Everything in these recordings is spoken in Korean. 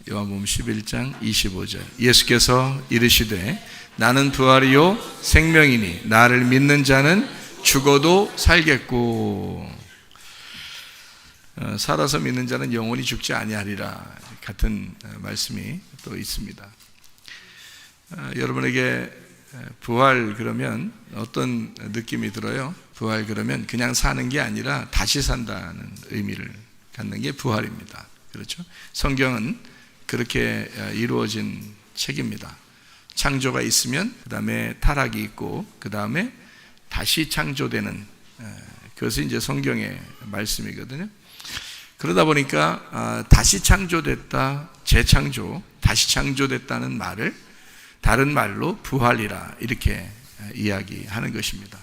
요한복음 11장 25절. 예수께서 이르시되 나는 부활이요 생명이니 나를 믿는 자는 죽어도 살겠고 살아서 믿는 자는 영원히 죽지 아니하리라 같은 말씀이 또 있습니다. 여러분에게 부활 그러면 어떤 느낌이 들어요? 부활 그러면 그냥 사는 게 아니라 다시 산다는 의미를 갖는 게 부활입니다. 그렇죠? 성경은 그렇게 이루어진 책입니다. 창조가 있으면 그 다음에 타락이 있고 그 다음에 다시 창조되는 그것이 이제 성경의 말씀이거든요. 그러다 보니까 다시 창조됐다, 재창조, 다시 창조됐다는 말을 다른 말로 부활이라 이렇게 이야기하는 것입니다.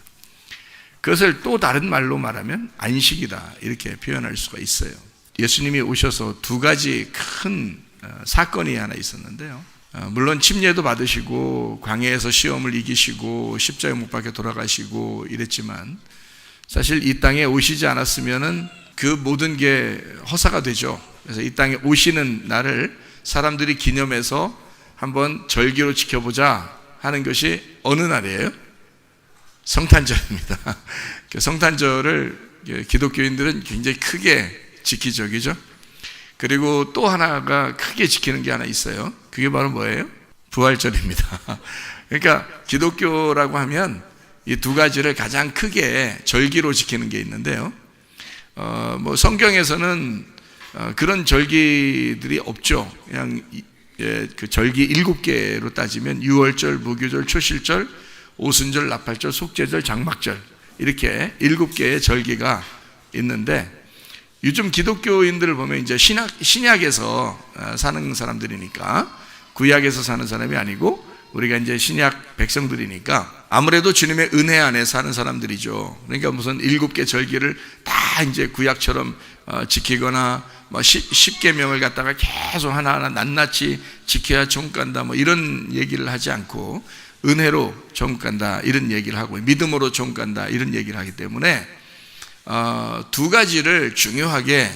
그것을 또 다른 말로 말하면 안식이다 이렇게 표현할 수가 있어요. 예수님이 오셔서 두 가지 큰 사건이 하나 있었는데요. 물론 침례도 받으시고 광야에서 시험을 이기시고 십자가에 못 박혀 돌아가시고 이랬지만 사실 이 땅에 오시지 않았으면은 그 모든 게 허사가 되죠. 그래서 이 땅에 오시는 날을 사람들이 기념해서 한번 절기로 지켜보자 하는 것이 어느 날이에요? 성탄절입니다. 성탄절을 기독교인들은 굉장히 크게 지키죠, 그죠? 그리고 또 하나가 크게 지키는 게 하나 있어요. 그게 바로 뭐예요? 부활절입니다. 그러니까 기독교라고 하면 이 두 가지를 가장 크게 절기로 지키는 게 있는데요. 뭐 성경에서는 그런 절기들이 없죠. 그냥 그 절기 7개로 따지면 유월절, 무교절, 초실절, 오순절, 나팔절, 속죄절, 장막절 이렇게 7개의 절기가 있는데 요즘 기독교인들을 보면 이제 신약에서 사는 사람들이니까 구약에서 사는 사람이 아니고 우리가 이제 신약 백성들이니까 아무래도 주님의 은혜 안에 사는 사람들이죠. 그러니까 무슨 7개 절기를 다 이제 구약처럼 지키거나 뭐 10계명을 갖다가 계속 하나하나 낱낱이 지켜야 천국 간다 뭐 이런 얘기를 하지 않고 은혜로 천국 간다 이런 얘기를 하고 믿음으로 천국 간다 이런 얘기를 하기 때문에 두 가지를 중요하게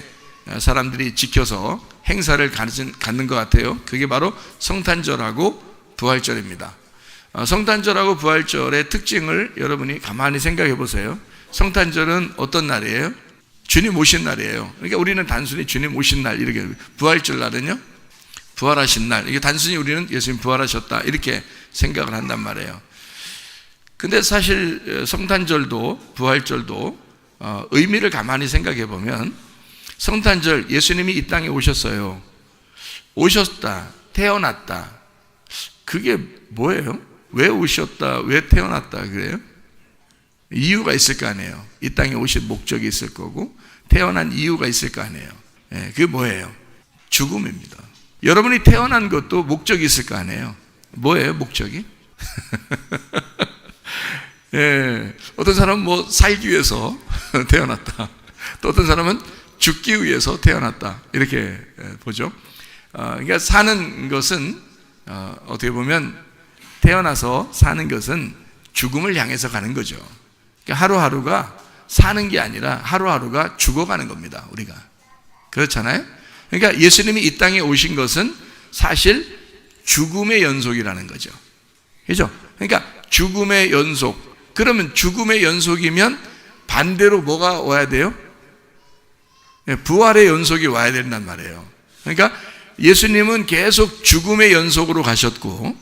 사람들이 지켜서 행사를 갖는 것 같아요. 그게 바로 성탄절하고 부활절입니다. 성탄절하고 부활절의 특징을 여러분이 가만히 생각해 보세요. 성탄절은 어떤 날이에요? 주님 오신 날이에요. 그러니까 우리는 단순히 주님 오신 날 이렇게, 부활절 날은요 부활하신 날, 이게 단순히 우리는 예수님 부활하셨다 이렇게 생각을 한단 말이에요. 근데 사실 성탄절도 부활절도 의미를 가만히 생각해 보면 성탄절 예수님이 이 땅에 오셨어요. 오셨다, 태어났다. 그게 뭐예요? 왜 오셨다, 왜 태어났다 그래요? 이유가 있을 거 아니에요. 이 땅에 오신 목적이 있을 거고 태어난 이유가 있을 거 아니에요. 그게 뭐예요? 죽음입니다. 여러분이 태어난 것도 목적이 있을 거 아니에요. 뭐예요 목적이? 어떤 사람은 뭐 살기 위해서 태어났다, 또 어떤 사람은 죽기 위해서 태어났다 이렇게 보죠. 그러니까 사는 것은 어떻게 보면 태어나서 사는 것은 죽음을 향해서 가는 거죠. 그러니까 하루하루가 사는 게 아니라 하루하루가 죽어가는 겁니다. 우리가 그렇잖아요. 그러니까 예수님이 이 땅에 오신 것은 사실 죽음의 연속이라는 거죠. 그죠? 그러니까 죽음의 연속. 그러면 죽음의 연속이면 반대로 뭐가 와야 돼요? 부활의 연속이 와야 된단 말이에요. 그러니까 예수님은 계속 죽음의 연속으로 가셨고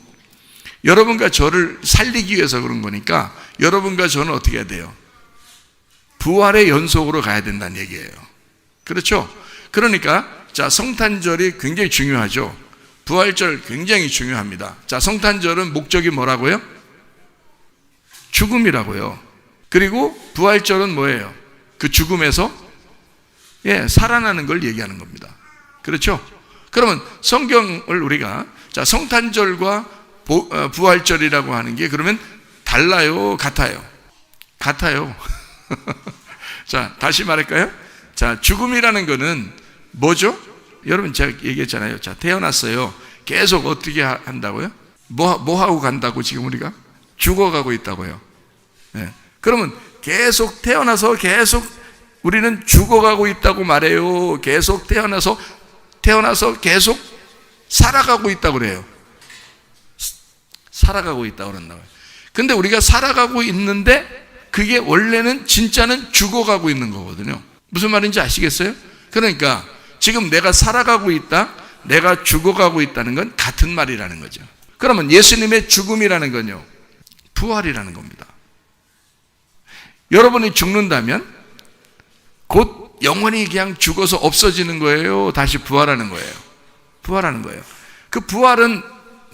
여러분과 저를 살리기 위해서 그런 거니까 여러분과 저는 어떻게 해야 돼요? 부활의 연속으로 가야 된다는 얘기예요. 그렇죠? 그러니까 자, 성탄절이 굉장히 중요하죠. 부활절 굉장히 중요합니다. 자, 성탄절은 목적이 뭐라고요? 죽음이라고요. 그리고 부활절은 뭐예요? 그 죽음에서 살아나는 걸 얘기하는 겁니다. 그렇죠? 그러면 성경을 우리가 자, 성탄절과 부활절이라고 하는 게 그러면 달라요, 같아요? 같아요. 자, 다시 말할까요? 자, 죽음이라는 거는 뭐죠? 여러분 제가 얘기했잖아요. 자, 태어났어요. 계속 어떻게 한다고요? 뭐 하고 간다고 지금 우리가? 죽어가고 있다고요. 그러면 계속 태어나서 계속 우리는 죽어가고 있다고 말해요. 계속 태어나서 계속 살아가고 있다고 그래요. 살아가고 있다고 그런다고요. 근데 우리가 살아가고 있는데 그게 원래는 진짜는 죽어가고 있는 거거든요. 무슨 말인지 아시겠어요? 그러니까 지금 내가 살아가고 있다, 내가 죽어가고 있다는 건 같은 말이라는 거죠. 그러면 예수님의 죽음이라는 건요, 부활이라는 겁니다. 여러분이 죽는다면 곧 영원히 그냥 죽어서 없어지는 거예요? 다시 부활하는 거예요? 부활하는 거예요. 그 부활은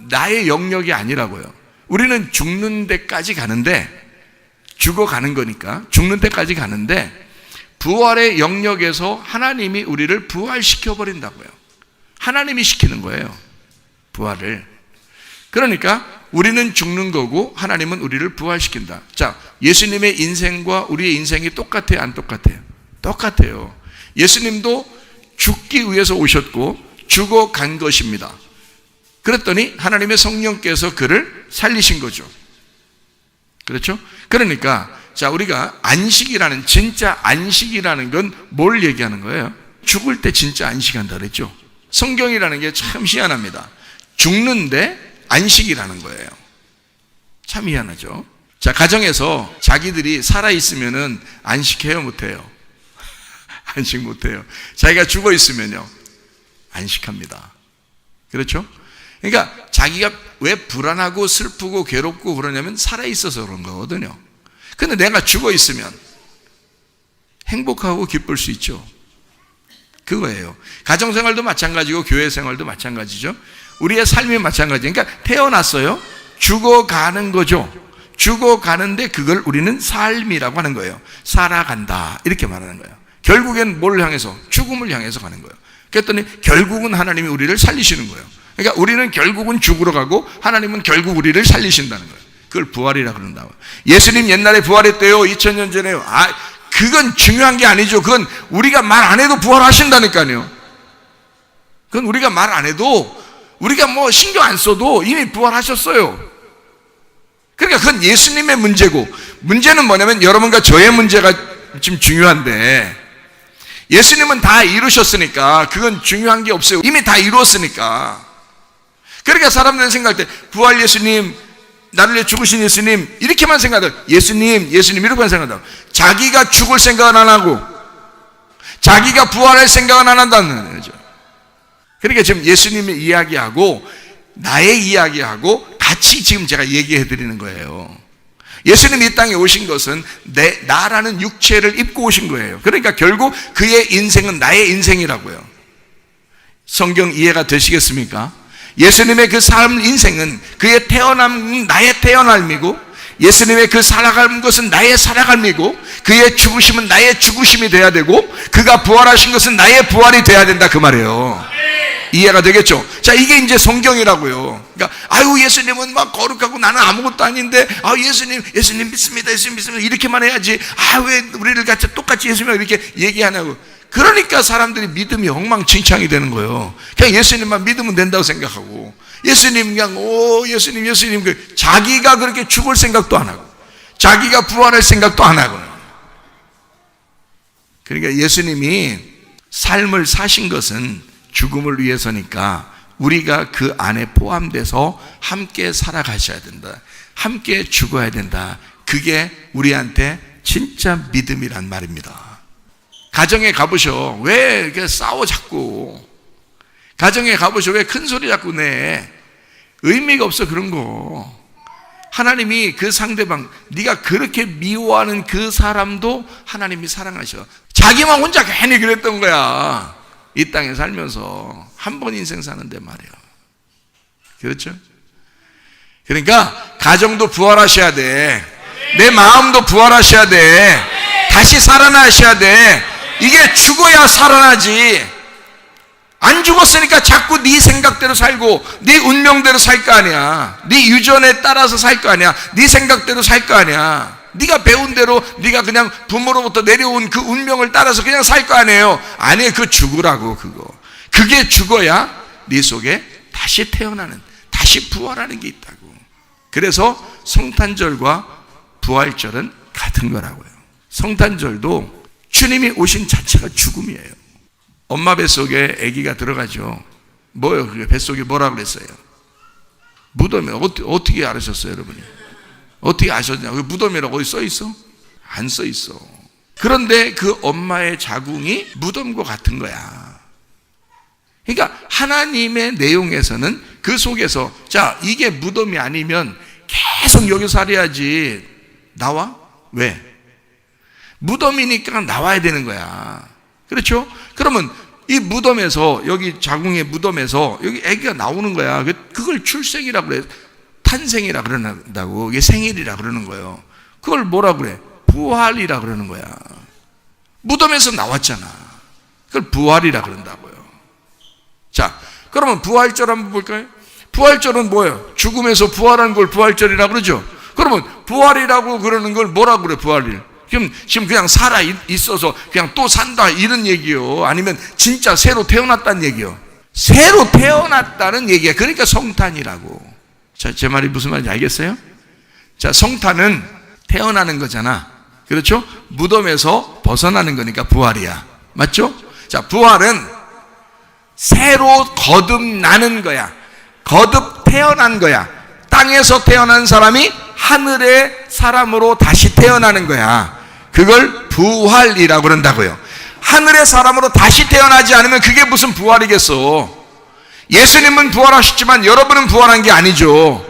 나의 영역이 아니라고요. 우리는 죽는 데까지 가는데, 죽어가는 거니까 죽는 데까지 가는데, 부활의 영역에서 하나님이 우리를 부활시켜 버린다고요. 하나님이 시키는 거예요, 부활을. 그러니까 우리는 죽는 거고 하나님은 우리를 부활시킨다. 자, 예수님의 인생과 우리의 인생이 똑같아요, 안 똑같아요? 똑같아요. 예수님도 죽기 위해서 오셨고 죽어간 것입니다. 그랬더니 하나님의 성령께서 그를 살리신 거죠. 그렇죠? 그러니까 자, 우리가 안식이라는, 진짜 안식이라는 건 뭘 얘기하는 거예요? 죽을 때 진짜 안식한다 그랬죠. 성경이라는 게 참 희한합니다. 죽는데 안식이라는 거예요. 참 희한하죠. 자, 가정에서 자기들이 살아있으면은 안식해요, 못해요? 안식 못해요. 자기가 죽어 있으면요, 안식합니다. 그렇죠? 그러니까 자기가 왜 불안하고 슬프고 괴롭고 그러냐면 살아있어서 그런 거거든요. 근데 내가 죽어 있으면 행복하고 기쁠 수 있죠. 그거예요. 가정생활도 마찬가지고 교회 생활도 마찬가지죠. 우리의 삶이 마찬가지예요. 그러니까 태어났어요. 죽어가는 거죠. 죽어가는데 그걸 우리는 삶이라고 하는 거예요. 살아간다, 이렇게 말하는 거예요. 결국엔 뭘 향해서? 죽음을 향해서 가는 거예요. 그랬더니 결국은 하나님이 우리를 살리시는 거예요. 그러니까 우리는 결국은 죽으러 가고 하나님은 결국 우리를 살리신다는 거예요. 그걸 부활이라고 그런다고. 예수님 옛날에 부활했대요, 2000년 전에요. 그건 중요한 게 아니죠. 그건 우리가 말 안 해도 부활하신다니까요. 그건 우리가 말 안 해도, 우리가 뭐 신경 안 써도 이미 부활하셨어요. 그러니까 그건 예수님의 문제고, 문제는 뭐냐면 여러분과 저의 문제가 지금 중요한데, 예수님은 다 이루셨으니까 그건 중요한 게 없어요. 이미 다 이루었으니까. 그러니까 사람들은 생각할 때 부활 예수님, 나를 위해 죽으신 예수님, 이렇게만 생각해요. 예수님 이렇게만 생각한다. 자기가 죽을 생각은 안 하고 자기가 부활할 생각은 안 한다는 거죠. 그러니까 지금 예수님의 이야기하고 나의 이야기하고 같이 지금 제가 얘기해 드리는 거예요. 예수님이 이 땅에 오신 것은 나라는 육체를 입고 오신 거예요. 그러니까 결국 그의 인생은 나의 인생이라고요. 성경 이해가 되시겠습니까? 예수님의 그 삶, 인생은 그의 태어남은 나의 태어남이고, 예수님의 그 살아가는 것은 나의 살아감이고, 그의 죽으심은 나의 죽으심이 돼야 되고, 그가 부활하신 것은 나의 부활이 돼야 된다, 그 말이에요. 이해가 되겠죠? 자, 이게 이제 성경이라고요. 그러니까 예수님은 막 거룩하고 나는 아무것도 아닌데, 예수님 믿습니다, 예수님 믿습니다, 이렇게만 해야지. 왜 우리를 같이 똑같이 예수님이라고 이렇게 얘기하냐고. 그러니까 사람들이 믿음이 엉망진창이 되는 거예요. 그냥 예수님만 믿으면 된다고 생각하고, 예수님 그냥 예수님 자기가 그렇게 죽을 생각도 안 하고 자기가 부활할 생각도 안 하고. 그러니까 예수님이 삶을 사신 것은 죽음을 위해서니까 우리가 그 안에 포함돼서 함께 살아가셔야 된다, 함께 죽어야 된다. 그게 우리한테 진짜 믿음이란 말입니다. 가정에 가보셔. 왜 이렇게 싸워 자꾸? 가정에 가보셔. 왜 큰 소리 자꾸 내? 의미가 없어, 그런 거. 하나님이 그 상대방, 네가 그렇게 미워하는 그 사람도 하나님이 사랑하셔. 자기만 혼자 괜히 그랬던 거야. 이 땅에 살면서 한 번 인생 사는데 말이야. 그렇죠? 그러니까 가정도 부활하셔야 돼. 내 마음도 부활하셔야 돼. 다시 살아나셔야 돼. 이게 죽어야 살아나지. 안 죽었으니까 자꾸 네 생각대로 살고 네 운명대로 살 거 아니야. 네 유전에 따라서 살 거 아니야. 네 생각대로 살 거 아니야. 네가 배운 대로, 네가 그냥 부모로부터 내려온 그 운명을 따라서 그냥 살 거 아니에요. 아니, 그 죽으라고. 그게 죽어야 네 속에 다시 태어나는, 다시 부활하는 게 있다고. 그래서 성탄절과 부활절은 같은 거라고요. 성탄절도 주님이 오신 자체가 죽음이에요. 엄마 뱃속에 아기가 들어가죠. 뭐예요? 그게 뱃속에 뭐라 그랬어요? 무덤이에요. 어떻게 알으셨어요, 여러분이? 어떻게 아셨냐고? 무덤이라고 어디 써 있어? 안 써 있어. 그런데 그 엄마의 자궁이 무덤과 같은 거야. 그러니까 하나님의 내용에서는 그 속에서, 자, 이게 무덤이 아니면 계속 여기서 살아야지. 나와? 왜? 무덤이니까 나와야 되는 거야. 그렇죠? 그러면 이 무덤에서, 여기 자궁의 무덤에서 여기 아기가 나오는 거야. 그걸 출생이라고 그래. 탄생이라 그런다고. 이게 생일이라 그러는 거예요. 그걸 뭐라 그래? 부활이라 그러는 거야. 무덤에서 나왔잖아. 그걸 부활이라 그런다고요. 자, 그러면 부활절 한번 볼까요? 부활절은 뭐예요? 죽음에서 부활한 걸 부활절이라 그러죠. 그러면 부활이라고 그러는 걸 뭐라 그래? 부활일. 지금 그냥 살아 있어서 그냥 또 산다 이런 얘기요? 아니면 진짜 새로 태어났다는 얘기요? 새로 태어났다는 얘기야. 그러니까 성탄이라고. 자, 제 말이 무슨 말인지 알겠어요? 자, 성탄은 태어나는 거잖아. 그렇죠? 무덤에서 벗어나는 거니까 부활이야. 맞죠? 자, 부활은 새로 거듭나는 거야. 거듭 태어난 거야. 땅에서 태어난 사람이 하늘의 사람으로 다시 태어나는 거야. 그걸 부활이라고 그런다고요. 하늘의 사람으로 다시 태어나지 않으면 그게 무슨 부활이겠어. 예수님은 부활하셨지만 여러분은 부활한 게 아니죠.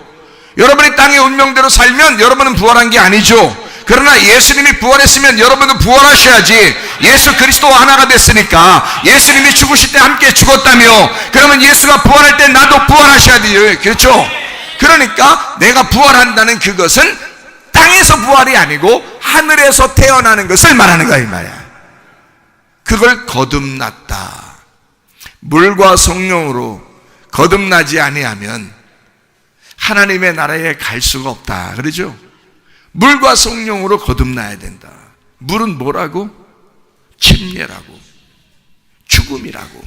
여러분이 땅의 운명대로 살면 여러분은 부활한 게 아니죠. 그러나 예수님이 부활했으면 여러분도 부활하셔야지. 예수 그리스도와 하나가 됐으니까. 예수님이 죽으실 때 함께 죽었다며, 그러면 예수가 부활할 때 나도 부활하셔야 돼요. 그렇죠? 그러니까 내가 부활한다는 그것은 땅에서 부활이 아니고 하늘에서 태어나는 것을 말하는 거야, 이 말이야. 그걸 거듭났다. 물과 성령으로 거듭나지 아니하면 하나님의 나라에 갈 수가 없다. 그러죠? 물과 성령으로 거듭나야 된다. 물은 뭐라고? 침례라고, 죽음이라고.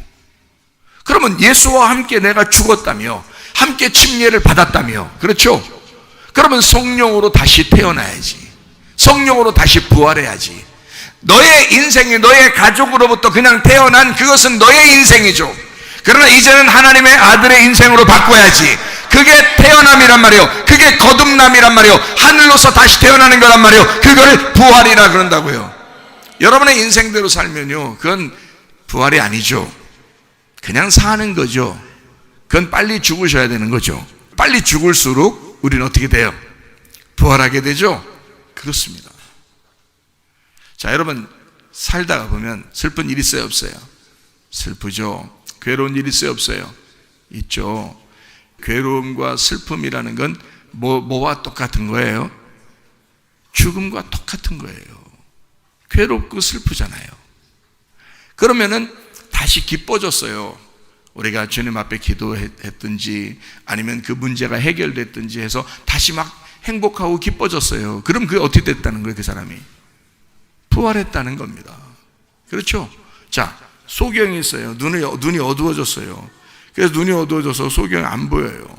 그러면 예수와 함께 내가 죽었다며, 함께 침례를 받았다며, 그렇죠? 그러면 성령으로 다시 태어나야지. 성령으로 다시 부활해야지. 너의 인생이 너의 가족으로부터 그냥 태어난 그것은 너의 인생이죠. 그러나 이제는 하나님의 아들의 인생으로 바꿔야지. 그게 태어남이란 말이에요. 그게 거듭남이란 말이에요. 하늘로서 다시 태어나는 거란 말이에요. 그걸 부활이라 그런다고요. 여러분의 인생대로 살면요, 그건 부활이 아니죠. 그냥 사는 거죠. 그건 빨리 죽으셔야 되는 거죠. 빨리 죽을수록 우리는 어떻게 돼요? 부활하게 되죠. 그렇습니다. 자, 여러분 살다가 보면 슬픈 일 있어요, 없어요? 슬프죠. 괴로운 일 있어요, 없어요? 있죠. 괴로움과 슬픔이라는 건 뭐와 똑같은 거예요? 죽음과 똑같은 거예요. 괴롭고 슬프잖아요. 그러면은 다시 기뻐졌어요. 우리가 주님 앞에 기도했든지 아니면 그 문제가 해결됐든지 해서 다시 막 행복하고 기뻐졌어요. 그럼 그게 어떻게 됐다는 거예요? 그 사람이 부활했다는 겁니다. 그렇죠? 자, 소경이 있어요. 눈이 어두워졌어요. 그래서 눈이 어두워져서 소경이 안 보여요.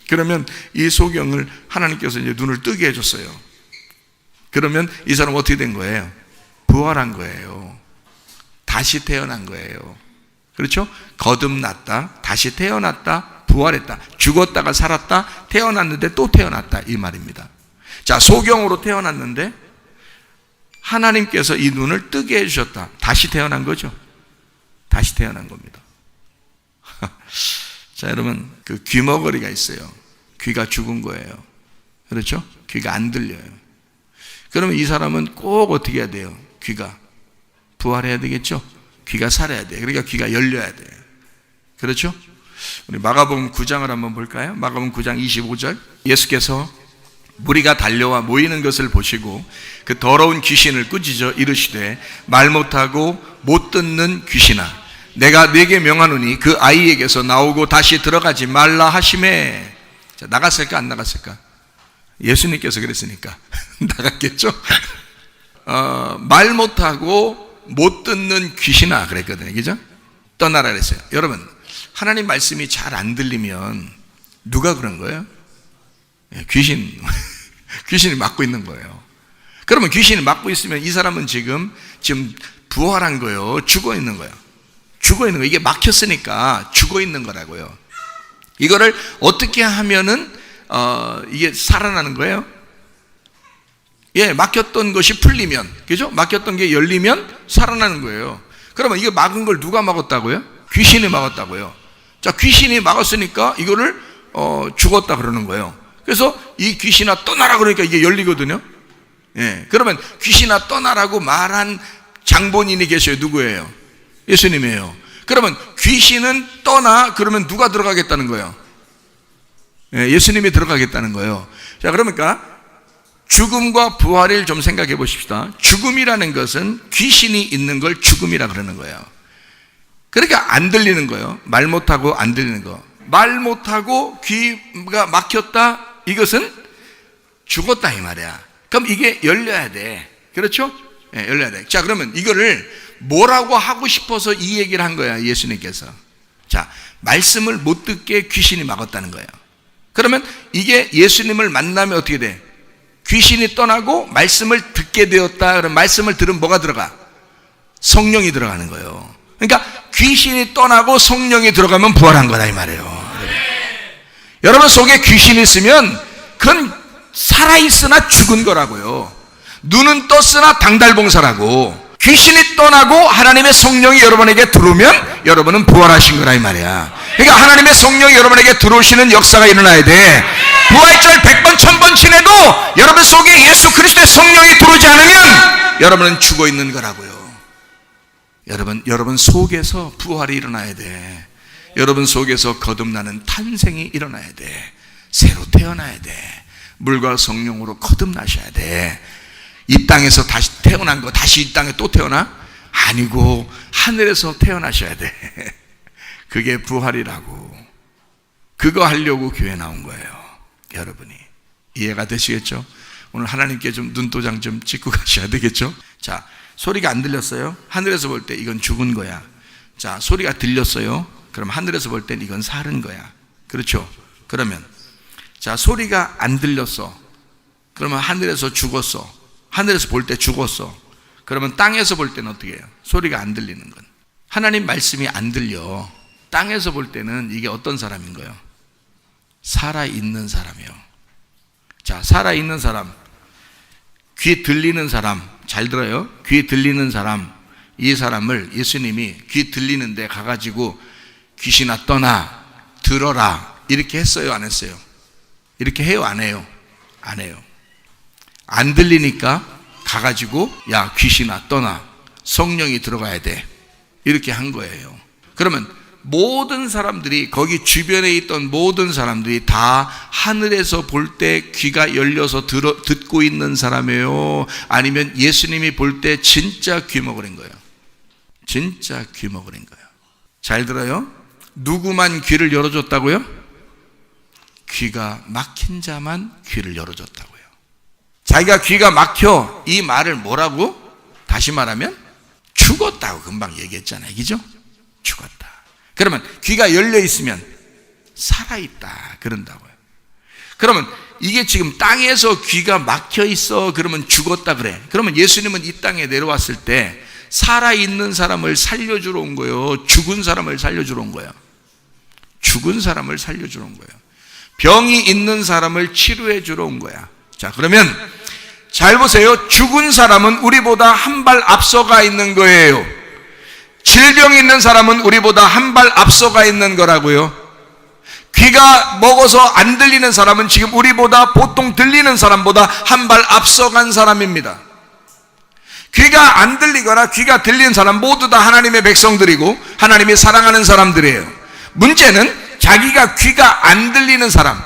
그러면 이 소경을 하나님께서 이제 눈을 뜨게 해줬어요. 그러면 이 사람 어떻게 된 거예요? 부활한 거예요. 다시 태어난 거예요. 그렇죠? 거듭났다, 다시 태어났다, 부활했다. 죽었다가 살았다, 태어났는데 또 태어났다, 이 말입니다. 자, 소경으로 태어났는데 하나님께서 이 눈을 뜨게 해주셨다. 다시 태어난 거죠. 다시 태어난 겁니다. 자, 여러분, 그 귀머거리가 있어요. 귀가 죽은 거예요. 그렇죠? 귀가 안 들려요. 그러면 이 사람은 꼭 어떻게 해야 돼요? 귀가 부활해야 되겠죠? 귀가 살아야 돼요. 그러니까 귀가 열려야 돼요. 그렇죠? 우리 마가복음 9장을 한번 볼까요? 마가복음 9장 25절. 예수께서 무리가 달려와 모이는 것을 보시고 그 더러운 귀신을 꾸짖어 이르시되 말 못하고 못 듣는 귀신아, 내가 네게 명하노니 그 아이에게서 나오고 다시 들어가지 말라 하시매. 자, 나갔을까 안 나갔을까? 예수님께서 그랬으니까 나갔겠죠? 말 못하고 못 듣는 귀신아 그랬거든요. 그죠? 떠나라 그랬어요. 여러분, 하나님 말씀이 잘 안 들리면 누가 그런 거예요? 귀신이 맡고 있는 거예요. 그러면 귀신이 맡고 있으면 이 사람은 지금 부활한 거예요? 죽어 있는 거예요? 죽어 있는 거예요. 이게 막혔으니까 죽어 있는 거라고요. 이거를 어떻게 하면은 이게 살아나는 거예요? 예, 막혔던 것이 풀리면, 그죠? 막혔던 게 열리면 살아나는 거예요. 그러면 이거 막은 걸 누가 막았다고요? 귀신이 막았다고요. 자, 귀신이 막았으니까 이거를 죽었다 그러는 거예요. 그래서 이 귀신아 떠나라 그러니까 이게 열리거든요. 예, 그러면 귀신아 떠나라고 말한 장본인이 계셔요. 누구예요? 예수님이에요. 그러면 귀신은 떠나 그러면 누가 들어가겠다는 거예요? 예, 예수님이 들어가겠다는 거예요. 자, 그러니까 죽음과 부활을 좀 생각해 보십시다. 죽음이라는 것은 귀신이 있는 걸 죽음이라 그러는 거예요. 그러니까 안 들리는 거예요. 말 못하고 안 들리는 거. 말 못하고 귀가 막혔다, 이것은 죽었다 이 말이야. 그럼 이게 열려야 돼. 그렇죠? 네, 열려야 돼. 자, 그러면 이거를 뭐라고 하고 싶어서 이 얘기를 한 거야, 예수님께서. 자, 말씀을 못 듣게 귀신이 막았다는 거예요. 그러면 이게 예수님을 만나면 어떻게 돼? 귀신이 떠나고 말씀을 듣게 되었다. 그럼 말씀을 들으면 뭐가 들어가? 성령이 들어가는 거예요. 그러니까 귀신이 떠나고 성령이 들어가면 부활한 거다 이 말이에요. 여러분 속에 귀신이 있으면 그건 살아있으나 죽은 거라고요. 눈은 떴으나 당달봉사라고. 귀신이 떠나고 하나님의 성령이 여러분에게 들어오면 여러분은 부활하신 거라 이 말이야. 그러니까 하나님의 성령이 여러분에게 들어오시는 역사가 일어나야 돼. 부활절 100번 1000번 지내도 여러분 속에 예수 그리스도의 성령이 들어오지 않으면 여러분은 죽어 있는 거라고요. 여러분 속에서 부활이 일어나야 돼. 여러분 속에서 거듭나는 탄생이 일어나야 돼. 새로 태어나야 돼. 물과 성령으로 거듭나셔야 돼. 이 땅에서 다시 태어난 거 다시 이 땅에 또 태어나? 아니고 하늘에서 태어나셔야 돼. 그게 부활이라고. 그거 하려고 교회 나온 거예요. 여러분이 이해가 되시겠죠? 오늘 하나님께 좀 눈도장 좀 찍고 가셔야 되겠죠? 자, 소리가 안 들렸어요? 하늘에서 볼 때 이건 죽은 거야. 자, 소리가 들렸어요? 그럼 하늘에서 볼 땐 이건 살은 거야. 그렇죠? 그러면 자, 소리가 안 들렸어. 그러면 하늘에서 죽었어. 하늘에서 볼 때 죽었어. 그러면 땅에서 볼 때는 어떻게 해요? 소리가 안 들리는 건. 하나님 말씀이 안 들려. 땅에서 볼 때는 이게 어떤 사람인 거예요? 살아있는 사람이요. 자, 살아있는 사람, 귀 들리는 사람, 잘 들어요. 귀 들리는 사람, 이 사람을 예수님이 귀 들리는데 가가지고 귀신아 떠나, 들어라 이렇게 했어요, 안 했어요? 이렇게 해요, 안 해요? 안 해요. 안 들리니까 가가지고 야 귀신아 떠나, 성령이 들어가야 돼 이렇게 한 거예요. 그러면 모든 사람들이, 거기 주변에 있던 모든 사람들이 다 하늘에서 볼 때 귀가 열려서 듣고 있는 사람이에요? 아니면 예수님이 볼 때 진짜 귀 먹으린 거예요? 진짜 귀 먹으린 거예요. 잘 들어요. 누구만 귀를 열어줬다고요? 귀가 막힌 자만 귀를 열어줬다고요. 자기가 귀가 막혀, 이 말을 뭐라고? 다시 말하면 죽었다고 금방 얘기했잖아요. 그죠? 죽었다. 그러면 귀가 열려 있으면 살아있다 그런다고요. 그러면 이게 지금 땅에서 귀가 막혀 있어 그러면 죽었다 그래. 그러면 예수님은 이 땅에 내려왔을 때 살아있는 사람을 살려주러 온 거예요? 죽은 사람을 살려주러 온 거예요? 죽은 사람을 살려주러 온 거예요. 병이 있는 사람을 치료해 주러 온 거야. 자, 그러면 잘 보세요. 죽은 사람은 우리보다 한 발 앞서가 있는 거예요. 질병이 있는 사람은 우리보다 한 발 앞서가 있는 거라고요. 귀가 먹어서 안 들리는 사람은 지금 우리보다, 보통 들리는 사람보다 한 발 앞서간 사람입니다. 귀가 안 들리거나 귀가 들리는 사람 모두 다 하나님의 백성들이고 하나님이 사랑하는 사람들이에요. 문제는 자기가 귀가 안 들리는 사람,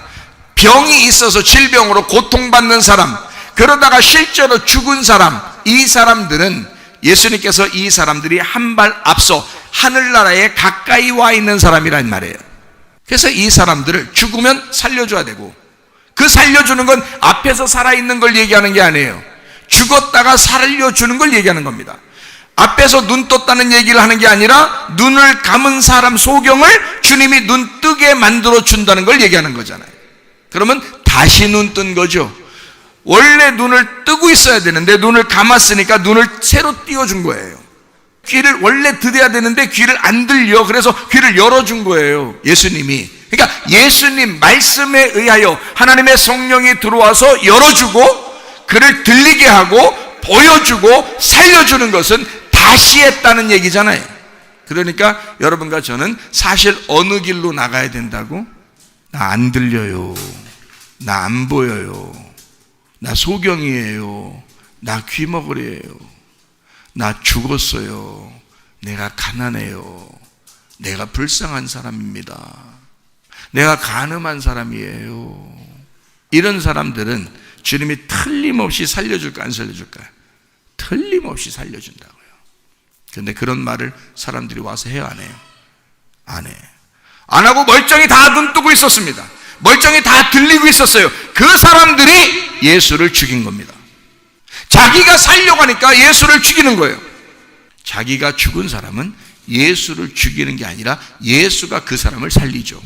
병이 있어서 질병으로 고통받는 사람, 그러다가 실제로 죽은 사람, 이 사람들은 예수님께서 이 사람들이 한 발 앞서 하늘나라에 가까이 와 있는 사람이란 말이에요. 그래서 이 사람들을 죽으면 살려줘야 되고, 그 살려주는 건 앞에서 살아있는 걸 얘기하는 게 아니에요. 죽었다가 살려주는 걸 얘기하는 겁니다. 앞에서 눈 떴다는 얘기를 하는 게 아니라 눈을 감은 사람 소경을 주님이 눈 뜨게 만들어 준다는 걸 얘기하는 거잖아요. 그러면 다시 눈 뜬 거죠. 원래 눈을 뜨고 있어야 되는데 눈을 감았으니까 눈을 새로 띄워준 거예요. 귀를 원래 들어야 되는데 귀를 안 들려. 그래서 귀를 열어준 거예요, 예수님이. 그러니까 예수님 말씀에 의하여 하나님의 성령이 들어와서 열어주고 그를 들리게 하고 보여주고 살려주는 것은 다시 했다는 얘기잖아요. 그러니까 여러분과 저는 사실 어느 길로 나가야 된다고? 나 안 들려요, 나 안 보여요, 나 소경이에요, 나 귀머거리예요, 나 죽었어요, 내가 가난해요, 내가 불쌍한 사람입니다, 내가 간음한 사람이에요. 이런 사람들은 주님이 틀림없이 살려줄까 안 살려줄까요? 틀림없이 살려준다고요. 그런데 그런 말을 사람들이 와서 해요, 안 해요? 안 해. 안 하고 멀쩡히 다 눈 뜨고 있었습니다. 멀쩡히 다 들리고 있었어요. 그 사람들이 예수를 죽인 겁니다. 자기가 살려고 하니까 예수를 죽이는 거예요. 자기가 죽은 사람은 예수를 죽이는 게 아니라 예수가 그 사람을 살리죠.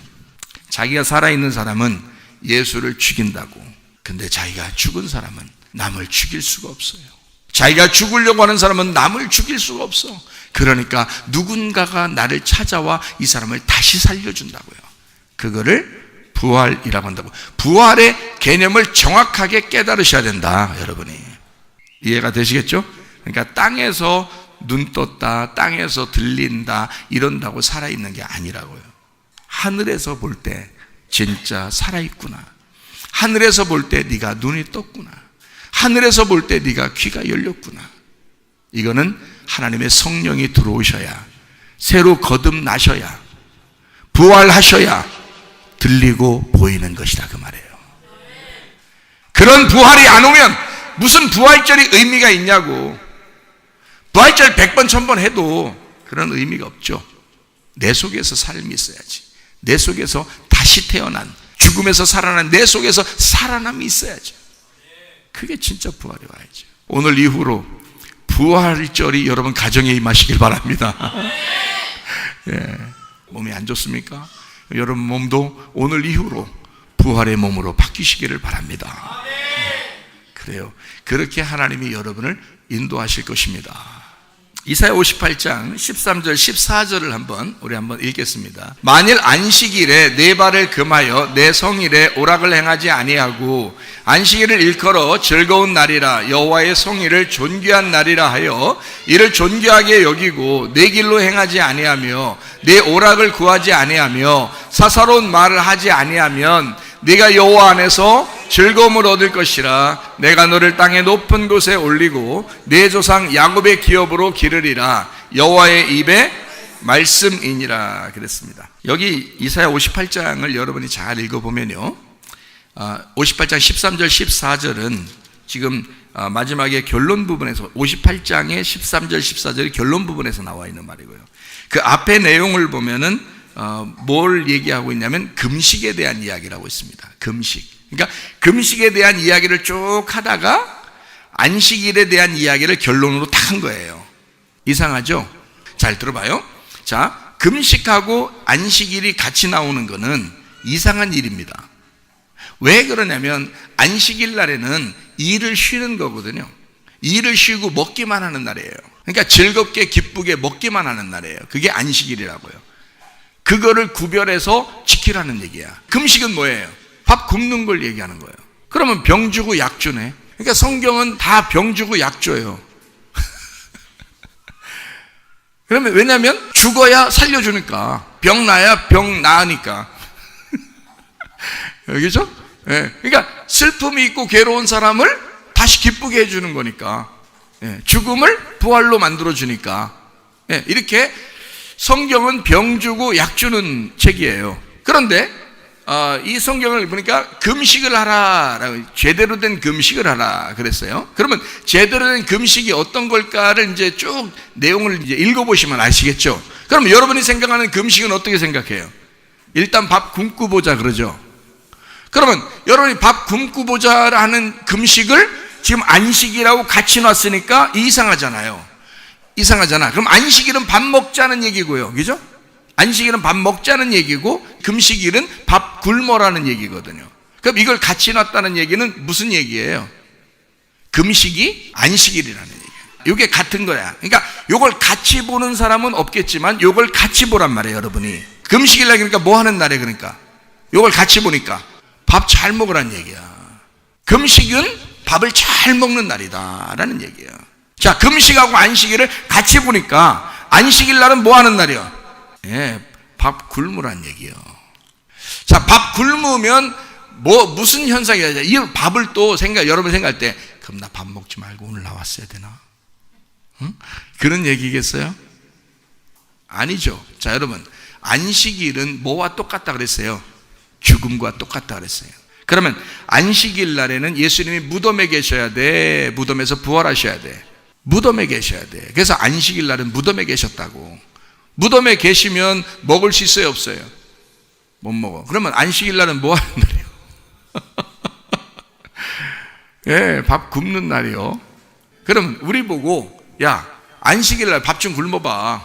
자기가 살아있는 사람은 예수를 죽인다고. 근데 자기가 죽은 사람은 남을 죽일 수가 없어요. 자기가 죽으려고 하는 사람은 남을 죽일 수가 없어. 그러니까 누군가가 나를 찾아와 이 사람을 다시 살려준다고요. 그거를 부활이라고 한다고. 부활의 개념을 정확하게 깨달으셔야 된다, 여러분이. 이해가 되시겠죠? 그러니까 땅에서 눈 떴다, 땅에서 들린다 이런다고 살아있는 게 아니라고요. 하늘에서 볼 때 진짜 살아있구나. 하늘에서 볼 때 네가 눈이 떴구나. 하늘에서 볼 때 네가 귀가 열렸구나. 이거는 하나님의 성령이 들어오셔야, 새로 거듭나셔야, 부활하셔야 들리고 보이는 것이다, 그 말이에요. 그런 부활이 안 오면 무슨 부활절이 의미가 있냐고. 부활절 100번 1000번 해도 그런 의미가 없죠. 내 속에서 삶이 있어야지. 내 속에서 다시 태어난, 죽음에서 살아난 내 속에서 살아남이 있어야죠. 그게 진짜 부활이 와야죠. 오늘 이후로 부활절이 여러분 가정에 임하시길 바랍니다. 예. 몸이 안 좋습니까? 여러분 몸도 오늘 이후로 부활의 몸으로 바뀌시기를 바랍니다. 그래요. 그렇게 하나님이 여러분을 인도하실 것입니다. 이사야 58장 13절 14절을 우리 한번 읽겠습니다. 만일 안식일에 내 발을 금하여 내 성일에 오락을 행하지 아니하고 안식일을 일컬어 즐거운 날이라 여호와의 성일을 존귀한 날이라 하여 이를 존귀하게 여기고 내 길로 행하지 아니하며 내 오락을 구하지 아니하며 사사로운 말을 하지 아니하면 네가 여호와 안에서 즐거움을 얻을 것이라. 내가 너를 땅의 높은 곳에 올리고 내 조상 야곱의 기업으로 기르리라. 여호와의 입의 말씀이니라. 그랬습니다. 여기 이사야 58장을 여러분이 잘 읽어보면요, 58장 13절 14절은 지금 마지막에 결론 부분에서, 58장의 13절 14절이 결론 부분에서 나와 있는 말이고요. 그 앞에 내용을 보면은 뭘 얘기하고 있냐면 금식에 대한 이야기라고 있습니다. 금식. 그러니까 금식에 대한 이야기를 쭉 하다가 안식일에 대한 이야기를 결론으로 딱 한 거예요. 이상하죠? 잘 들어봐요. 자, 금식하고 안식일이 같이 나오는 거는 이상한 일입니다. 왜 그러냐면 안식일 날에는 일을 쉬는 거거든요. 일을 쉬고 먹기만 하는 날이에요. 그러니까 즐겁게 기쁘게 먹기만 하는 날이에요. 그게 안식일이라고요. 그거를 구별해서 지키라는 얘기야. 금식은 뭐예요? 밥 굶는 걸 얘기하는 거예요. 그러면 병 주고 약 주네. 그러니까 성경은 다 병 주고 약 줘요. 그러면 왜냐하면 죽어야 살려주니까, 병 나야 병 나으니까. 그죠? 예. 그러니까 슬픔이 있고 괴로운 사람을 다시 기쁘게 해주는 거니까, 예. 죽음을 부활로 만들어주니까, 예. 이렇게 성경은 병 주고 약 주는 책이에요. 그런데 이 성경을 보니까 금식을 하라, 제대로 된 금식을 하라 그랬어요. 그러면 제대로 된 금식이 어떤 걸까를 이제 쭉 내용을 이제 읽어보시면 아시겠죠. 그럼 여러분이 생각하는 금식은 어떻게 생각해요? 일단 밥 굶고 보자 그러죠. 그러면 여러분이 밥 굶고 보자라는 금식을 지금 안식이라고 같이 놨으니까 이상하잖아요. 이상하잖아. 그럼 안식일은 밥 먹자는 얘기고요, 그죠? 안식일은 밥 먹자는 얘기고 금식일은 밥 굶어라는 얘기거든요. 그럼 이걸 같이 놨다는 얘기는 무슨 얘기예요? 금식이 안식일이라는 얘기예요. 이게 같은 거야. 그러니까 요걸 같이 보는 사람은 없겠지만 요걸 같이 보란 말이에요, 여러분이. 금식일날 그러니까 뭐 하는 날에, 그러니까 요걸 같이 보니까 밥 잘 먹으란 얘기야. 금식은 밥을 잘 먹는 날이다 라는 얘기예요. 자, 금식하고 안식일을 같이 보니까 안식일날은 뭐 하는 날이요? 예, 밥 굶으란 얘기예요. 자, 밥 굶으면 무슨 현상이야? 이 밥을 또 여러분 생각할 때, 그럼 나 밥 먹지 말고 오늘 나왔어야 되나? 응? 그런 얘기겠어요? 아니죠. 자, 여러분, 안식일은 뭐와 똑같다 그랬어요? 죽음과 똑같다 그랬어요. 그러면 안식일 날에는 예수님이 무덤에 계셔야 돼? 무덤에서 부활하셔야 돼? 무덤에 계셔야 돼. 그래서 안식일 날은 무덤에 계셨다고. 무덤에 계시면 먹을 수 있어요, 없어요? 못 먹어. 그러면 안식일 날은 뭐 하는 날이요? 예, 밥 굶는 날이요. 그럼 우리 보고, 야, 안식일 날 밥 좀 굶어봐.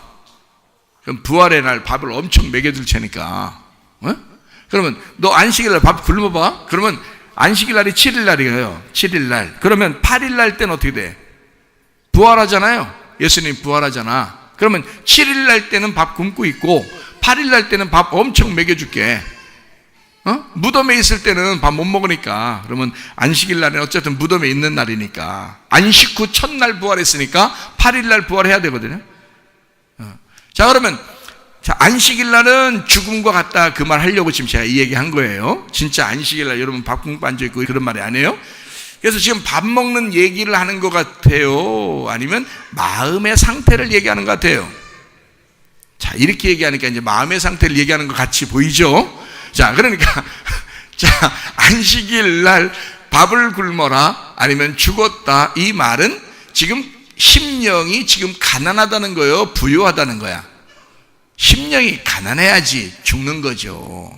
그럼 부활의 날 밥을 엄청 먹여줄 테니까. 어? 그러면 너 안식일 날 밥 굶어봐. 그러면 안식일 날이 7일 날이에요. 7일 날. 그러면 8일 날 때는 어떻게 돼? 부활하잖아요. 예수님 부활하잖아. 그러면 7일 날 때는 밥 굶고 있고 8일 날 때는 밥 엄청 먹여줄게. 무덤에 있을 때는 밥 못 먹으니까. 그러면 안식일 날은 어쨌든 무덤에 있는 날이니까 안식 후 첫날 부활했으니까 8일 날 부활해야 되거든요. 자, 그러면 안식일 날은 죽음과 같다, 그 말 하려고 지금 제가 이 얘기 한 거예요. 진짜 안식일 날 여러분 밥 굶고 앉아있고 그런 말이 아니에요. 그래서 지금 밥 먹는 얘기를 하는 것 같아요? 아니면 마음의 상태를 얘기하는 것 같아요? 자, 이렇게 얘기하니까 이제 마음의 상태를 얘기하는 것 같이 보이죠? 자, 그러니까 자, 안식일 날 밥을 굶어라 아니면 죽었다, 이 말은 지금 심령이 지금 가난하다는 거예요, 부유하다는 거야? 심령이 가난해야지 죽는 거죠.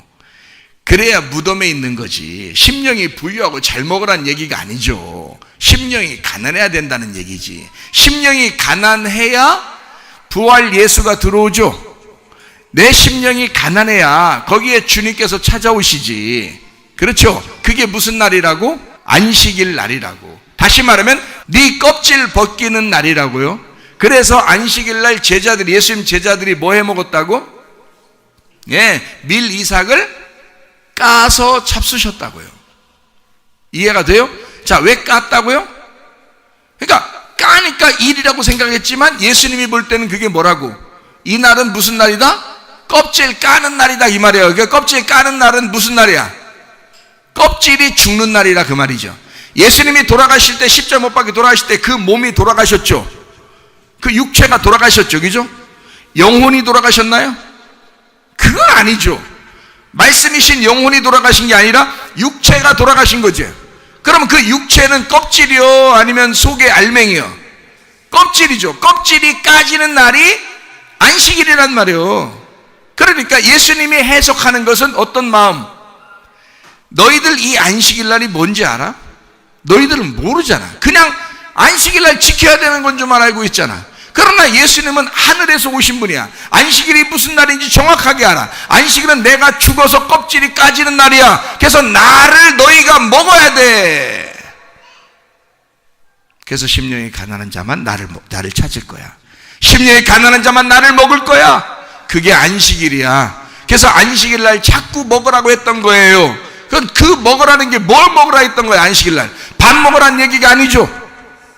그래야 무덤에 있는 거지. 심령이 부유하고 잘 먹으라는 얘기가 아니죠. 심령이 가난해야 된다는 얘기지. 심령이 가난해야 부활 예수가 들어오죠. 내 심령이 가난해야 거기에 주님께서 찾아오시지. 그렇죠? 그게 무슨 날이라고? 안식일 날이라고. 다시 말하면 네 껍질 벗기는 날이라고요. 그래서 안식일 날 제자들이, 예수님 제자들이 뭐 해 먹었다고? 예, 밀 이삭을 까서 잡수셨다고요. 이해가 돼요? 자, 왜 깠다고요? 그러니까 까니까 일이라고 생각했지만 예수님이 볼 때는 그게 뭐라고? 이 날은 무슨 날이다? 껍질 까는 날이다, 이 말이에요. 그러니까 껍질 까는 날은 무슨 날이야? 껍질이 죽는 날이라, 그 말이죠. 예수님이 돌아가실 때, 십자가 못 박혀 돌아가실 때 그 몸이 돌아가셨죠. 그 육체가 돌아가셨죠, 그죠? 영혼이 돌아가셨나요? 그건 아니죠. 말씀이신 영혼이 돌아가신 게 아니라 육체가 돌아가신 거죠. 그러면 그 육체는 껍질이요, 아니면 속의 알맹이요? 껍질이죠. 껍질이 까지는 날이 안식일이란 말이에요. 그러니까 예수님이 해석하는 것은 어떤 마음? 너희들 이 안식일 날이 뭔지 알아? 너희들은 모르잖아. 그냥 안식일 날 지켜야 되는 건 좀 알고 있잖아. 그러나 예수님은 하늘에서 오신 분이야. 안식일이 무슨 날인지 정확하게 알아. 안식일은 내가 죽어서 껍질이 까지는 날이야. 그래서 나를 너희가 먹어야 돼. 그래서 심령이 가난한 자만 나를 찾을 거야. 심령이 가난한 자만 나를 먹을 거야. 그게 안식일이야. 그래서 안식일 날 자꾸 먹으라고 했던 거예요. 그 먹으라는 게 뭘 먹으라 했던 거야? 안식일 날 밥 먹으라는 얘기가 아니죠.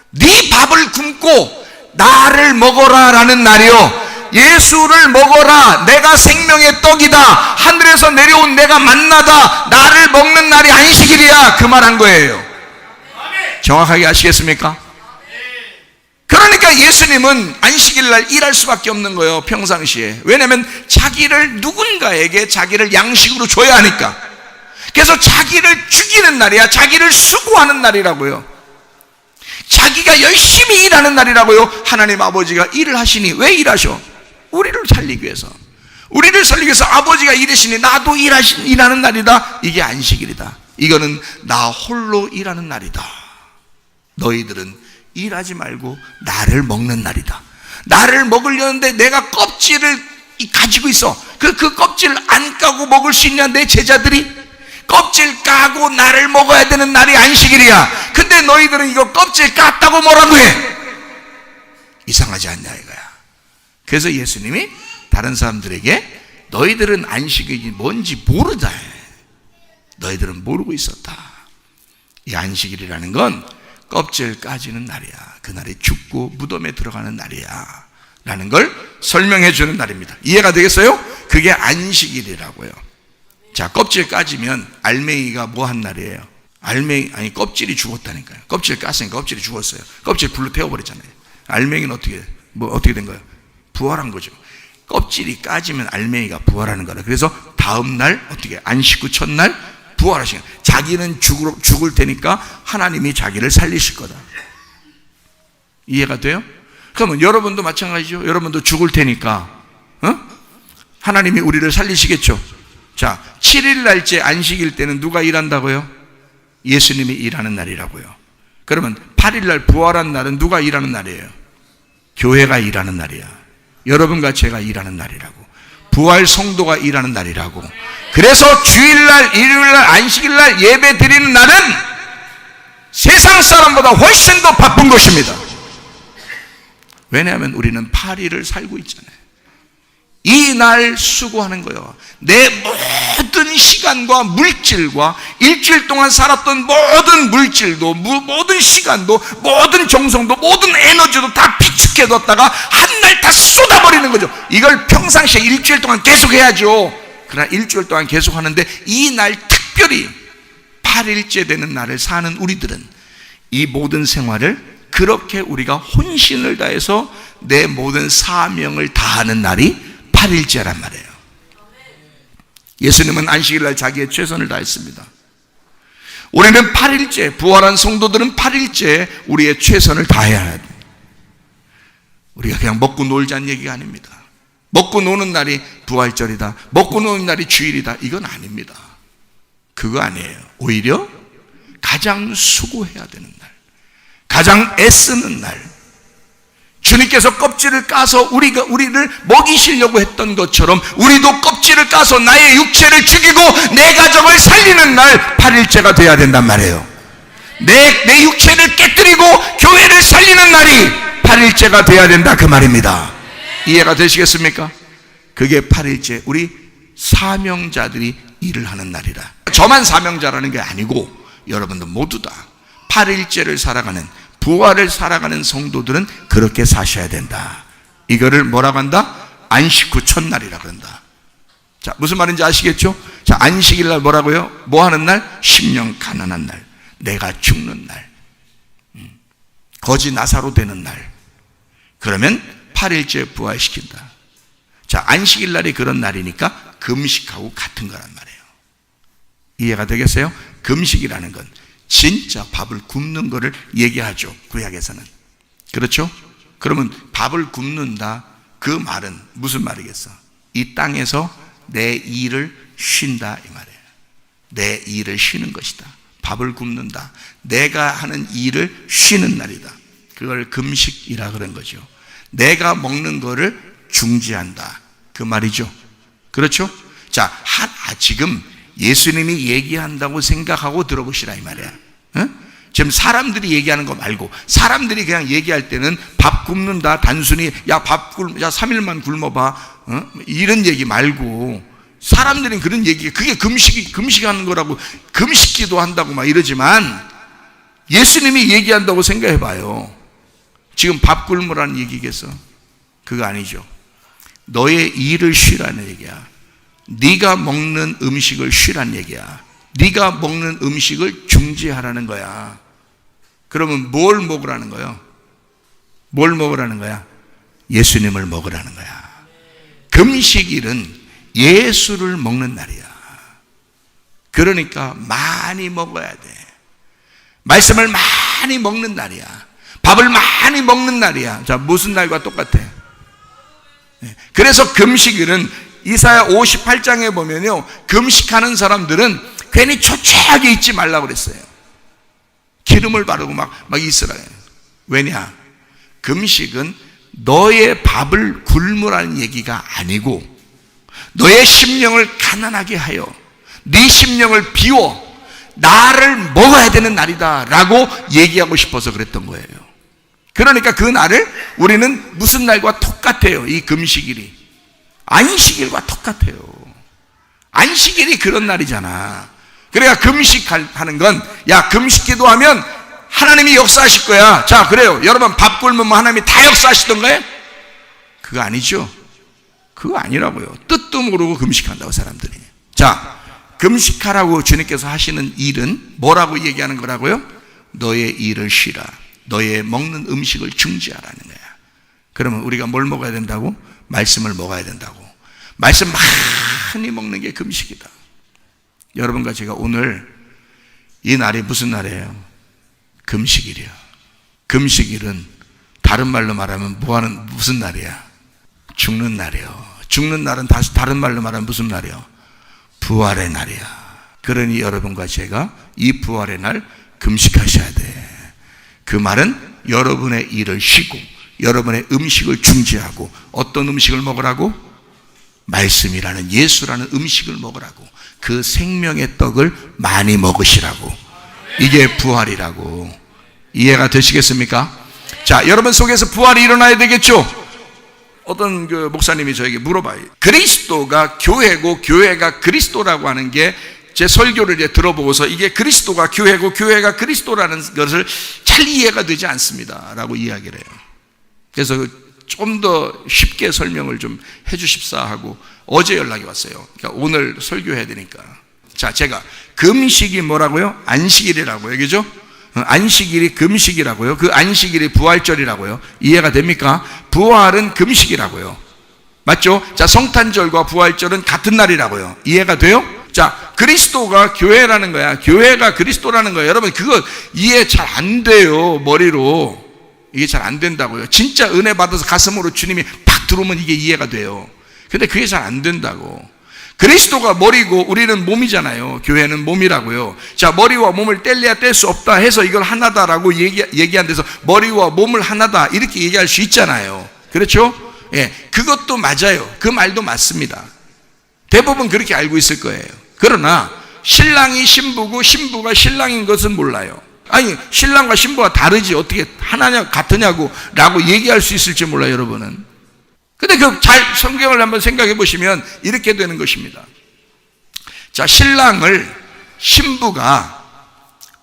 네 밥을 굶고 나를 먹어라 라는 날이요. 예수를 먹어라. 내가 생명의 떡이다. 하늘에서 내려온 내가 만나다. 나를 먹는 날이 안식일이야. 그 말 한 거예요. 정확하게 아시겠습니까? 그러니까 예수님은 안식일 날 일할 수밖에 없는 거예요, 평상시에. 왜냐하면 자기를 누군가에게 자기를 양식으로 줘야 하니까. 그래서 자기를 죽이는 날이야. 자기를 수고하는 날이라고요. 자기가 열심히 일하는 날이라고요. 하나님 아버지가 일을 하시니 왜 일하셔? 우리를 살리기 위해서. 우리를 살리기 위해서 아버지가 일하시니 나도 일하는 날이다. 이게 안식일이다. 이거는 나 홀로 일하는 날이다. 너희들은 일하지 말고 나를 먹는 날이다. 나를 먹으려는데 내가 껍질을 가지고 있어. 그 껍질 안 까고 먹을 수 있냐? 내 제자들이 껍질 까고 나를 먹어야 되는 날이 안식일이야. 근데 너희들은 이거 껍질 깠다고 뭐라고 해? 이상하지 않냐 이거야. 그래서 예수님이 다른 사람들에게 너희들은 안식일이 뭔지 모르다. 너희들은 모르고 있었다. 이 안식일이라는 건 껍질 까지는 날이야. 그날이 죽고 무덤에 들어가는 날이야 라는 걸 설명해 주는 날입니다. 이해가 되겠어요? 그게 안식일이라고요. 자, 껍질 까지면 알맹이가 뭐 한 날이에요? 알맹이, 껍질이 죽었다니까요. 껍질 깠으니까 껍질이 죽었어요. 껍질 불로 태워버렸잖아요. 알맹이는 어떻게 된 거예요? 부활한 거죠. 껍질이 까지면 알맹이가 부활하는 거라. 그래서 다음 날 안식 후 첫날 부활하시는 거예요. 자기는 죽을 테니까 하나님이 자기를 살리실 거다. 이해가 돼요? 그러면 여러분도 마찬가지죠. 여러분도 죽을 테니까 하나님이 우리를 살리시겠죠. 자, 7일날째 안식일 때는 누가 일한다고요? 예수님이 일하는 날이라고요. 그러면 8일날 부활한 날은 누가 일하는 날이에요? 교회가 일하는 날이야. 여러분과 제가 일하는 날이라고. 부활 성도가 일하는 날이라고. 그래서 주일날, 일요일날, 안식일날 예배 드리는 날은 세상 사람보다 훨씬 더 바쁜 것입니다. 왜냐하면 우리는 8일을 살고 있잖아요. 이 날 수고하는 거예요. 내 모든 시간과 물질과 일주일 동안 살았던 모든 물질도, 모든 시간도, 모든 정성도, 모든 에너지도 다 비축해뒀다가 한 날 다 쏟아버리는 거죠. 이걸 평상시에 일주일 동안 계속 해야죠. 그러나 일주일 동안 계속 하는데 이 날 특별히 8일째 되는 날을 사는 우리들은 이 모든 생활을 그렇게 우리가 혼신을 다해서 내 모든 사명을 다하는 날이 8일째란 말이에요. 예수님은 안식일날 자기의 최선을 다했습니다. 우리는 8일째, 부활한 성도들은 8일째 우리의 최선을 다해야 해요. 우리가 그냥 먹고 놀자는 얘기가 아닙니다. 먹고 노는 날이 부활절이다, 먹고 노는 날이 주일이다, 이건 아닙니다. 그거 아니에요. 오히려 가장 수고해야 되는 날, 가장 애쓰는 날, 주님께서 껍질을 까서 우리를 먹이시려고 했던 것처럼 우리도 껍질을 까서 나의 육체를 죽이고 내 가정을 살리는 날 8일째가 돼야 된단 말이에요. 내 육체를 깨뜨리고 교회를 살리는 날이 8일째가 돼야 된다, 그 말입니다. 이해가 되시겠습니까? 그게 8일째 우리 사명자들이 일을 하는 날이라. 저만 사명자라는 게 아니고 여러분들 모두 다 8일째를 살아가는, 부활을 살아가는 성도들은 그렇게 사셔야 된다. 이거를 뭐라고 한다? 안식 후 첫날이라고 한다. 자, 무슨 말인지 아시겠죠? 자, 안식일 날 뭐라고요? 뭐 하는 날? 심령 가난한 날, 내가 죽는 날, 거지 나사로 되는 날. 그러면 8일째 부활시킨다. 자, 안식일 날이 그런 날이니까 금식하고 같은 거란 말이에요. 이해가 되겠어요? 금식이라는 건 진짜 밥을 굶는 거를 얘기하죠, 구약에서는. 그렇죠? 그러면 밥을 굶는다, 그 말은 무슨 말이겠어? 이 땅에서 내 일을 쉰다, 이 말이에요. 내 일을 쉬는 것이다. 밥을 굶는다, 내가 하는 일을 쉬는 날이다. 그걸 금식이라 그런 거죠. 내가 먹는 거를 중지한다, 그 말이죠. 그렇죠? 자, 지금 예수님이 얘기한다고 생각하고 들어보시라, 이 말이야. 지금 사람들이 얘기하는 거 말고, 사람들이 그냥 얘기할 때는 밥 굶는다, 단순히 야 3일만 굶어봐, 이런 얘기 말고, 사람들은 그런 얘기, 그게 금식하는 거라고, 금식기도 한다고 막 이러지만 예수님이 얘기한다고 생각해 봐요. 지금 밥 굶으라는 얘기겠어? 그거 아니죠. 너의 일을 쉬라는 얘기야. 네가 먹는 음식을 쉬라는 얘기야. 네가 먹는 음식을 중지하라는 거야. 그러면 뭘 먹으라는 거야? 뭘 먹으라는 거야? 예수님을 먹으라는 거야. 금식일은 예수를 먹는 날이야. 그러니까 많이 먹어야 돼. 말씀을 많이 먹는 날이야. 밥을 많이 먹는 날이야. 자, 무슨 날과 똑같아? 그래서 금식일은 이사야 58장에 보면요, 금식하는 사람들은 괜히 초췌하게 있지 말라고 그랬어요. 기름을 바르고 막 있으라. 왜냐? 금식은 너의 밥을 굶으라는 얘기가 아니고 너의 심령을 가난하게 하여 네 심령을 비워 나를 먹어야 되는 날이다 라고 얘기하고 싶어서 그랬던 거예요. 그러니까 그 날을 우리는 무슨 날과 똑같아요. 이 금식일이 안식일과 똑같아요. 안식일이 그런 날이잖아. 그래야 금식하는 건, 야, 금식 기도하면 하나님이 역사하실 거야. 자, 그래요. 여러분 밥 굶으면 하나님이 다 역사하시던 거예요? 그거 아니죠. 그거 아니라고요. 뜻도 모르고 금식한다고 사람들이. 자, 금식하라고 주님께서 하시는 일은 뭐라고 얘기하는 거라고요? 너의 일을 쉬라. 너의 먹는 음식을 중지하라는 거야. 그러면 우리가 뭘 먹어야 된다고? 말씀을 먹어야 된다고. 말씀 많이 먹는 게 금식이다. 여러분과 제가 오늘 이 날이 무슨 날이에요? 금식일이야. 금식일은 다른 말로 말하면 무슨 날이야? 죽는 날이요. 죽는 날은 다른 말로 말하면 무슨 날이요? 부활의 날이야. 그러니 여러분과 제가 이 부활의 날 금식하셔야 돼. 그 말은 여러분의 일을 쉬고 여러분의 음식을 중지하고 어떤 음식을 먹으라고? 말씀이라는 예수라는 음식을 먹으라고. 그 생명의 떡을 많이 먹으시라고. 이게 부활이라고. 이해가 되시겠습니까? 자, 여러분 속에서 부활이 일어나야 되겠죠? 어떤 그 목사님이 저에게 물어봐요. 그리스도가 교회고 교회가 그리스도라고 하는 게 제 설교를 이제 들어보고서 이게 그리스도가 교회고 교회가 그리스도라는 것을 잘 이해가 되지 않습니다 라고 이야기를 해요. 그래서 좀 더 쉽게 설명을 좀 해주십사 하고 어제 연락이 왔어요. 그러니까 오늘 설교해야 되니까. 자, 제가 금식이 뭐라고요? 안식일이라고요. 그죠? 안식일이 금식이라고요. 그 안식일이 부활절이라고요. 이해가 됩니까? 부활은 금식이라고요. 맞죠? 자, 성탄절과 부활절은 같은 날이라고요. 이해가 돼요? 자, 그리스도가 교회라는 거야. 교회가 그리스도라는 거야. 여러분 그거 이해 잘 안 돼요. 머리로. 이게 잘 안 된다고요. 진짜 은혜 받아서 가슴으로 주님이 팍 들어오면 이게 이해가 돼요. 근데 그게 잘 안 된다고. 그리스도가 머리고 우리는 몸이잖아요. 교회는 몸이라고요. 자, 머리와 몸을 뗄래야 뗄 수 없다 해서 이걸 하나다라고 얘기한 데서 머리와 몸을 하나다 이렇게 얘기할 수 있잖아요. 그렇죠? 예, 그것도 맞아요. 그 말도 맞습니다. 대부분 그렇게 알고 있을 거예요. 그러나 신랑이 신부고 신부가 신랑인 것은 몰라요. 아니, 신랑과 신부가 다르지 어떻게 하나냐 같으냐고 라고 얘기할 수 있을지 몰라요. 여러분은. 근데 잘 성경을 한번 생각해 보시면 이렇게 되는 것입니다. 자, 신랑을 신부가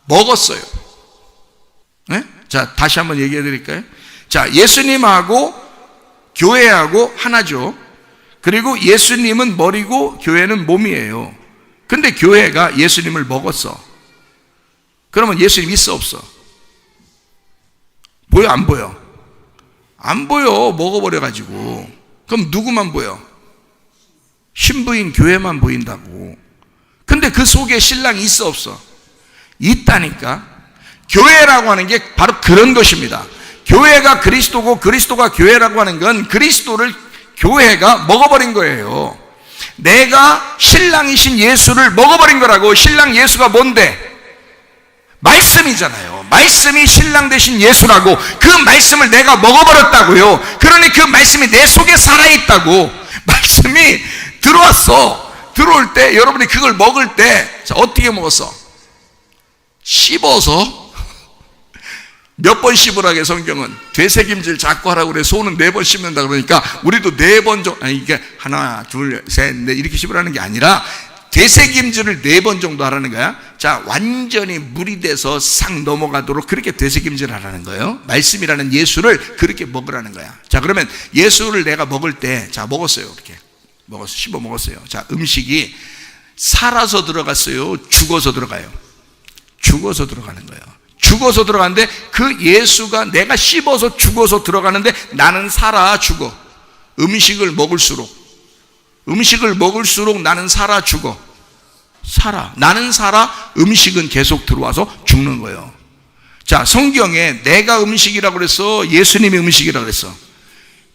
먹었어요. 네? 자, 다시 한번 얘기해 드릴까요? 자, 예수님하고 교회하고 하나죠. 그리고 예수님은 머리고 교회는 몸이에요. 근데 교회가 예수님을 먹었어. 그러면 예수님 있어 없어? 보여 안 보여? 안 보여. 먹어버려가지고. 그럼 누구만 보여? 신부인 교회만 보인다고. 근데 그 속에 신랑이 있어 없어? 있다니까. 교회라고 하는 게 바로 그런 것입니다. 교회가 그리스도고 그리스도가 교회라고 하는 건 그리스도를 교회가 먹어버린 거예요. 내가 신랑이신 예수를 먹어버린 거라고. 신랑 예수가 뭔데? 말씀이잖아요. 말씀이 신랑 되신 예수라고. 그 말씀을 내가 먹어버렸다고요. 그러니 그 말씀이 내 속에 살아있다고. 말씀이 들어왔어. 들어올 때 여러분이 그걸 먹을 때 자, 어떻게 먹었어? 씹어서. 몇 번 씹으라게 성경은? 되새김질 자꾸 하라고 그래. 손은 4번 씹는다 그러니까 우리도 4번 정도, 아니 이게 하나 둘 셋 넷 이렇게 씹으라는 게 아니라 되새김질을 4번 정도 하라는 거야. 자, 완전히 물이 돼서 싹 넘어가도록 그렇게 되새김질 하라는 거예요. 말씀이라는 예수를 그렇게 먹으라는 거야. 자, 그러면 예수를 내가 먹을 때, 자, 먹었어요. 이렇게 먹었어, 씹어 먹었어요. 자, 음식이 살아서 들어갔어요? 죽어서 들어가요? 죽어서 들어가는 거예요. 죽어서 들어가는데 그 예수가 내가 씹어서 죽어서 들어가는데 나는 살아 죽어. 음식을 먹을수록 나는 살아 죽어. 살아. 나는 살아. 음식은 계속 들어와서 죽는 거예요. 자, 성경에 내가 음식이라고 그랬어? 예수님이 음식이라고 그랬어?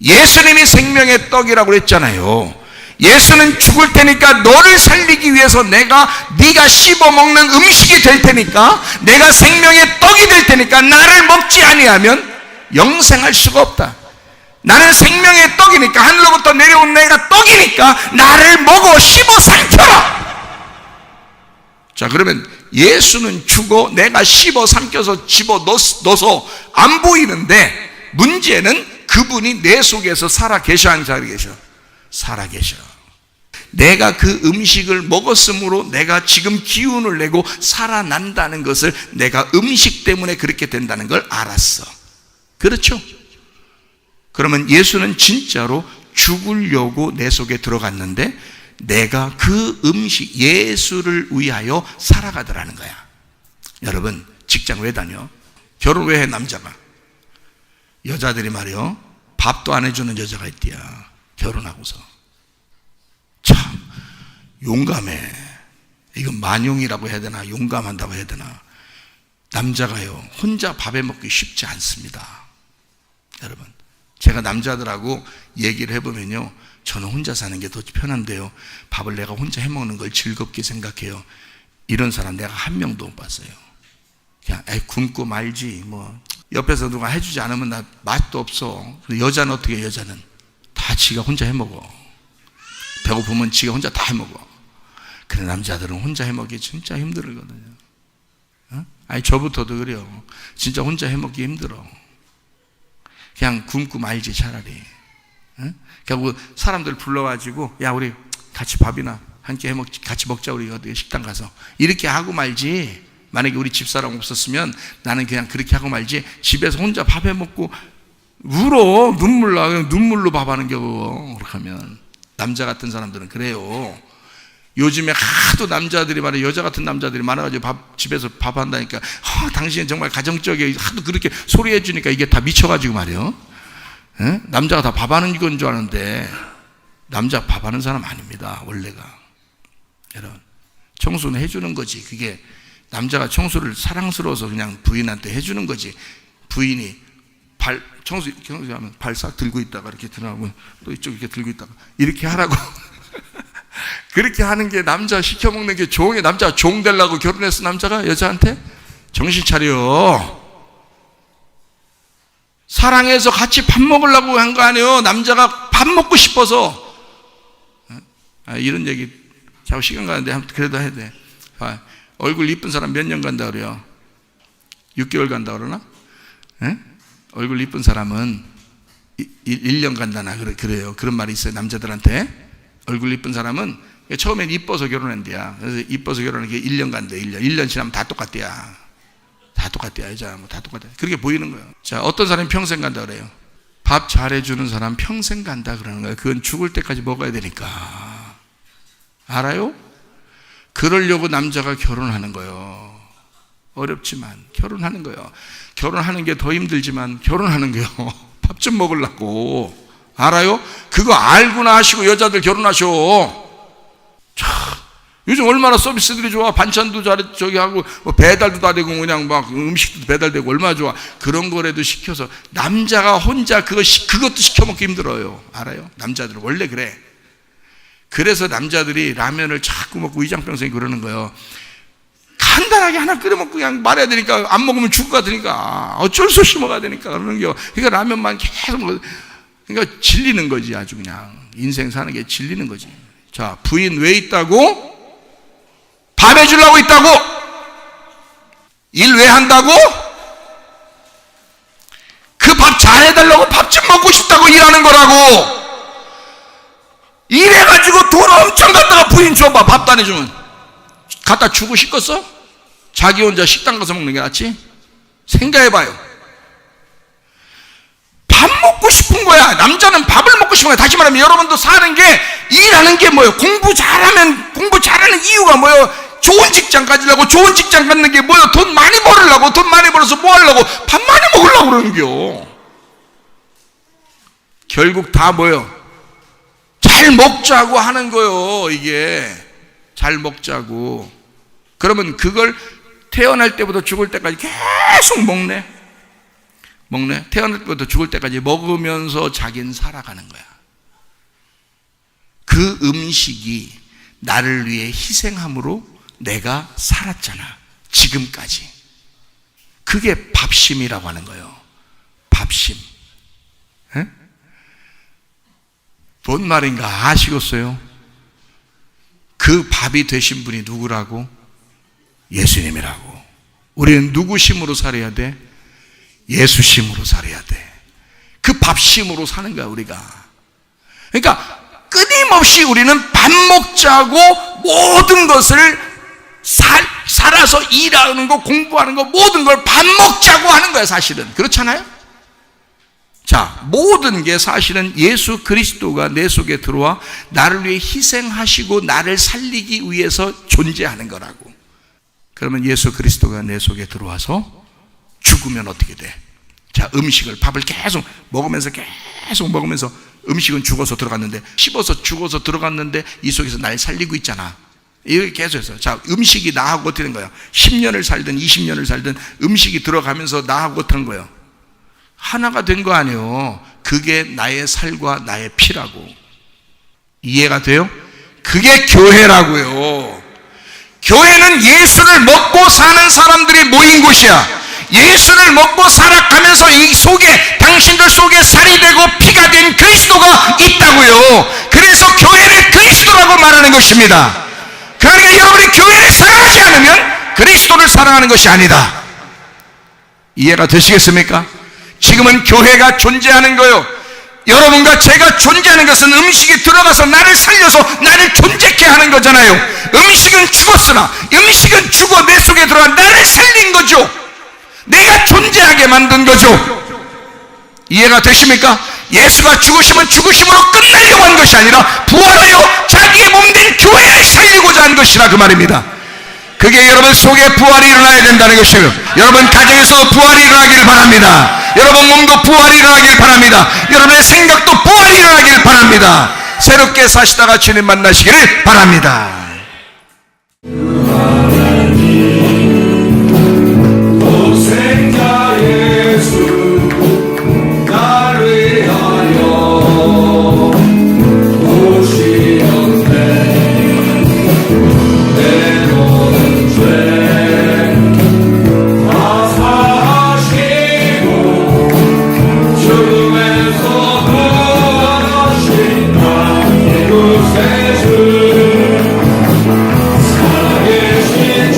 예수님이 생명의 떡이라고 그랬잖아요. 예수는 죽을 테니까 너를 살리기 위해서 네가 씹어 먹는 음식이 될 테니까, 내가 생명의 떡이 될 테니까 나를 먹지 아니하면 영생할 수가 없다. 나는 생명의 떡이니까, 하늘로부터 내려온 내가 떡이니까 나를 먹어 씹어 삼켜라. 자, 그러면 예수는 죽어 내가 씹어 삼켜서 집어 넣어서 안 보이는데 문제는 그분이 내 속에서 살아 계셔, 안 살아 계셔? 살아 계셔. 내가 그 음식을 먹었으므로 내가 지금 기운을 내고 살아난다는 것을 내가 음식 때문에 그렇게 된다는 걸 알았어. 그렇죠? 그러면 예수는 진짜로 죽으려고 내 속에 들어갔는데 내가 그 음식, 예수를 위하여 살아가더라는 거야. 여러분, 직장 왜 다녀? 결혼 왜 해, 남자가? 여자들이 말이요, 밥도 안 해주는 여자가 있대야, 결혼하고서. 참 용감해. 이건 만용이라고 해야 되나, 용감한다고 해야 되나. 남자가요, 혼자 밥해 먹기 쉽지 않습니다. 여러분, 제가 남자들하고 얘기를 해보면요, 저는 혼자 사는 게 더 편한데요, 밥을 내가 혼자 해먹는 걸 즐겁게 생각해요. 이런 사람 내가 한 명도 못 봤어요. 그냥 굶고 말지, 뭐 옆에서 누가 해주지 않으면 나 맛도 없어. 여자는 어떻게 해? 여자는 다 지가 혼자 해먹어. 배고프면 지가 혼자 다 해먹어. 그래, 남자들은 혼자 해먹기 진짜 힘들거든요. 아니, 저부터도 그래요. 진짜 혼자 해먹기 힘들어. 그냥 굶고 말지 차라리. 결국 사람들 불러가지고, 야, 우리 같이 밥이나 한 끼 해먹지, 같이 먹자, 우리 어디 식당 가서. 이렇게 하고 말지. 만약에 우리 집사람 없었으면 나는 그냥 그렇게 하고 말지, 집에서 혼자 밥 해먹고 울어. 눈물 나. 눈물로 밥하는 겨. 그렇게 하면. 남자 같은 사람들은 그래요. 요즘에 하도 남자들이 말이야, 여자 같은 남자들이 많아가지고 집에서 밥 한다니까, 당신은 정말 가정적이야. 하도 그렇게 소리해 주니까 이게 다 미쳐가지고 말이요. 남자가 다 밥하는 건 줄 아는데 남자 밥하는 사람 아닙니다, 원래가. 여러분, 청소는 해주는 거지. 그게 남자가 청소를 사랑스러워서 그냥 부인한테 해주는 거지. 부인이 청소하면 발 싹 들고 있다가 이렇게 들어가고 또 이쪽 이렇게 들고 있다가 이렇게 하라고. 그렇게 하는 게 남자 시켜먹는 게 종이, 남자가 종 되려고 결혼했어, 남자가 여자한테? 정신 차려. 사랑해서 같이 밥 먹으려고 한 거 아니에요. 남자가 밥 먹고 싶어서. 이런 얘기 자꾸 시간 가는데 그래도 해야 돼. 얼굴 이쁜 사람 몇 년 간다 그래요? 6개월 간다 그러나? 얼굴 이쁜 사람은 1년 간다나 그래요. 그런 말이 있어요, 남자들한테. 얼굴 이쁜 사람은 처음엔 이뻐서 결혼한대야. 그래서 이뻐서 결혼하는 게 1년 간대. 1년 지나면 다 똑같대야. 다 똑같대야. 여자 뭐 다 똑같대. 그렇게 보이는 거예요. 자, 어떤 사람이 평생 간다 그래요? 밥 잘해주는 사람 평생 간다 그러는 거예요. 그건 죽을 때까지 먹어야 되니까. 알아요? 그러려고 남자가 결혼하는 거예요. 어렵지만 결혼하는 거예요. 결혼하는 게 더 힘들지만 결혼하는 거예요. 밥 좀 먹으려고. 알아요? 그거 알고나 하시고 여자들 결혼하셔. 참, 요즘 얼마나 서비스들이 좋아. 반찬도 저기 하고 뭐 배달도 다 되고 그냥 막 음식도 배달되고 얼마나 좋아. 그런 거라도 시켜서. 남자가 혼자 그것도 시켜 먹기 힘들어요. 알아요? 남자들은 원래 그래. 그래서 남자들이 라면을 자꾸 먹고 이장병생이 그러는 거예요. 간단하게 하나 끓여 먹고 그냥 말해야 되니까, 안 먹으면 죽을 것 같으니까 어쩔 수 없이 먹어야 되니까 그러는 거예요. 그러니까 라면만 계속 먹어. 그러니까 질리는 거지. 아주 그냥 인생 사는 게 질리는 거지. 자, 부인 왜 있다고? 밥 해주려고 있다고? 일 왜 한다고? 그 밥 잘해달라고, 밥 좀 먹고 싶다고 일하는 거라고. 이래가지고 돈 엄청 갖다가 부인 줘봐. 밥도 안 해주면 갖다 주고 싶겠어? 자기 혼자 식당 가서 먹는 게 낫지? 생각해봐요. 밥 먹고 싶은 거야. 남자는 밥을 먹고 싶은 거야. 다시 말하면 여러분도 사는 게, 일하는 게 뭐예요? 공부 잘하는 이유가 뭐예요? 좋은 직장 가지려고. 좋은 직장 갖는 게 뭐예요? 돈 많이 벌으려고. 돈 많이 벌어서 뭐 하려고? 밥 많이 먹으려고 그러는 겨. 결국 다 뭐예요? 잘 먹자고 하는 거예요. 이게 잘 먹자고. 그러면 그걸 태어날 때부터 죽을 때까지 계속 먹네. 태어날 때부터 죽을 때까지 먹으면서 자기는 살아가는 거야. 그 음식이 나를 위해 희생함으로 내가 살았잖아, 지금까지. 그게 밥심이라고 하는 거예요. 밥심. 에? 뭔 말인가 아시겠어요? 그 밥이 되신 분이 누구라고? 예수님이라고. 우리는 누구 심으로 살아야 돼? 예수 심으로 살아야 돼. 그 밥심으로 사는 거야 우리가. 그러니까 끊임없이 우리는 밥 먹자고 모든 것을 살아서 일하는 거, 공부하는 거, 모든 걸 밥 먹자고 하는 거야 사실은. 그렇잖아요? 자, 모든 게 사실은 예수 그리스도가 내 속에 들어와 나를 위해 희생하시고 나를 살리기 위해서 존재하는 거라고. 그러면 예수 그리스도가 내 속에 들어와서 죽으면 어떻게 돼? 자, 밥을 계속 먹으면서 음식은 죽어서 들어갔는데, 씹어서 죽어서 들어갔는데 이 속에서 날 살리고 있잖아. 이렇게 계속해서. 자, 음식이 나하고 어떻게 된 거야? 10년을 살든 20년을 살든 음식이 들어가면서 나하고 어떻게 된 거야? 하나가 된 거 아니에요. 그게 나의 살과 나의 피라고. 이해가 돼요? 그게 교회라고요. 교회는 예수를 먹고 사는 사람들이 모인 곳이야. 예수를 먹고 살아가면서 이 속에, 당신들 속에 살이 되고 피가 된 그리스도가 있다고요. 그래서 교회를 그리스도라고 말하는 것입니다. 그러니까 여러분이 교회를 사랑하지 않으면 그리스도를 사랑하는 것이 아니다. 이해가 되시겠습니까? 지금은 교회가 존재하는 거요. 여러분과 제가 존재하는 것은 음식이 들어가서 나를 살려서 나를 존재케 하는 거잖아요. 음식은 죽었으나, 음식은 죽어 내 속에 들어가 나를 살린 거죠. 내가 존재하게 만든 거죠. 이해가 되십니까? 예수가 죽으시면 죽으심으로 끝내려고 한 것이 아니라 부활하여 자기의 몸된 교회를 살리고자 한 것이라 그 말입니다. 그게 여러분 속에 부활이 일어나야 된다는 것이에요. 여러분 가정에서 부활이 일어나길 바랍니다. 여러분 몸도 부활이 일어나길 바랍니다. 여러분의 생각도 부활이 일어나길 바랍니다. 새롭게 사시다가 주님 만나시기를 바랍니다. 독생자 예수 나를 위하여 오시었네. 내 모든 죄 다 사하시고 죽음에서 부활하신 나 구세주 살아계신 주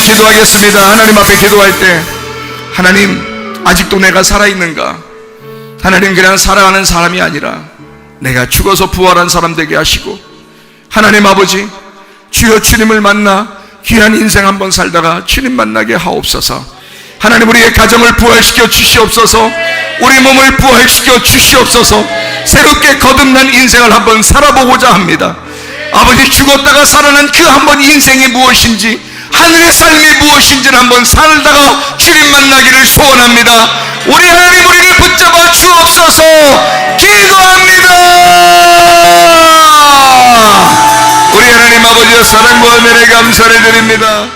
기도하겠습니다. 하나님 앞에 기도할 때, 하나님 아직도 내가 살아있는가? 하나님 그냥 살아가는 사람이 아니라 내가 죽어서 부활한 사람 되게 하시고, 하나님 아버지, 주여 주님을 만나 귀한 인생 한번 살다가 주님 만나게 하옵소서. 하나님 우리의 가정을 부활시켜 주시옵소서. 우리 몸을 부활시켜 주시옵소서. 새롭게 거듭난 인생을 한번 살아보고자 합니다. 아버지, 죽었다가 살아난 그 한번 인생이 무엇인지, 하늘의 삶이 무엇인지를 한번 살다가 주님 만나기를 소원합니다. 우리 하나님 우리를 붙잡아 주옵소서. 기도합니다. 우리 하나님 아버지의 사랑과 은혜를 감사를 드립니다.